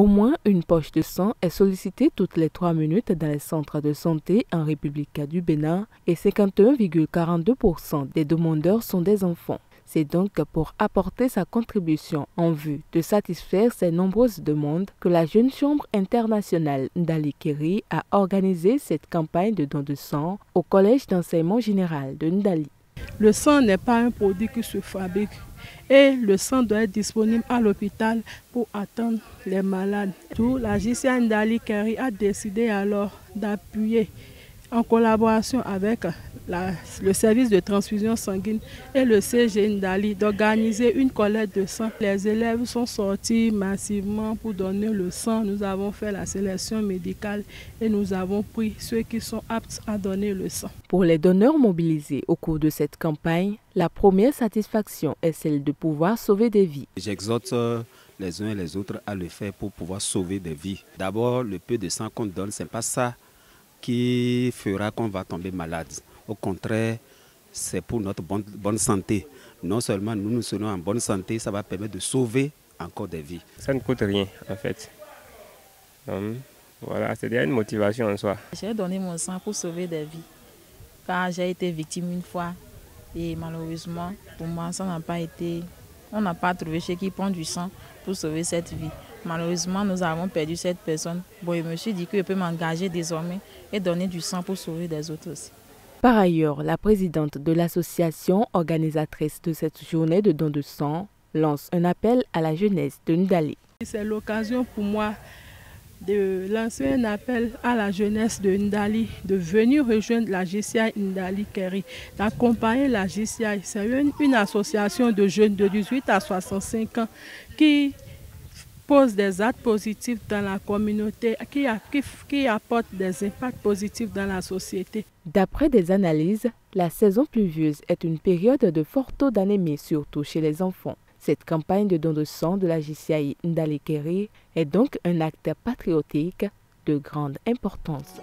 Au moins une poche de sang est sollicitée toutes les 3 minutes dans les centres de santé en République du Bénin et 51,42% des demandeurs sont des enfants. C'est donc pour apporter sa contribution en vue de satisfaire ces nombreuses demandes que la Jeune Chambre internationale Ndali Keri a organisé cette campagne de don de sang au Collège d'enseignement général de Ndali. Le sang n'est pas un produit qui se fabrique et le sang doit être disponible à l'hôpital pour attendre les malades. D'où la JCI Ndali Keri a décidé alors d'appuyer en collaboration avec le service de transfusion sanguine et le CG Ndali d'organiser une collecte de sang. Les élèves sont sortis massivement pour donner le sang. Nous avons fait la sélection médicale et nous avons pris ceux qui sont aptes à donner le sang. Pour les donneurs mobilisés au cours de cette campagne, la première satisfaction est celle de pouvoir sauver des vies. J'exhorte les uns et les autres à le faire pour pouvoir sauver des vies. D'abord, le peu de sang qu'on donne, ce n'est pas ça qui fera qu'on va tomber malade. Au contraire, c'est pour notre bonne santé. Non seulement nous serons en bonne santé, ça va permettre de sauver encore des vies. Ça ne coûte rien en fait. Donc, voilà, c'est déjà une motivation en soi. J'ai donné mon sang pour sauver des vies. Car j'ai été victime une fois et malheureusement, pour moi, ça n'a pas été... On n'a pas trouvé ceux qui prend du sang pour sauver cette vie. Malheureusement, nous avons perdu cette personne. Bon, je me suis dit que je peux m'engager désormais et donner du sang pour sauver des autres aussi. Par ailleurs, la présidente de l'association organisatrice de cette journée de don de sang lance un appel à la jeunesse de Ndali. C'est l'occasion pour moi de lancer un appel à la jeunesse de Ndali de venir rejoindre la JCI Ndali Keri, d'accompagner la JCI. C'est une association de jeunes de 18 à 65 ans qui pose des actes positifs dans la communauté, qui apporte des impacts positifs dans la société. D'après des analyses, la saison pluvieuse est une période de fort taux d'anémie, surtout chez les enfants. Cette campagne de don de sang de la JCI Ndali Keri est donc un acte patriotique de grande importance.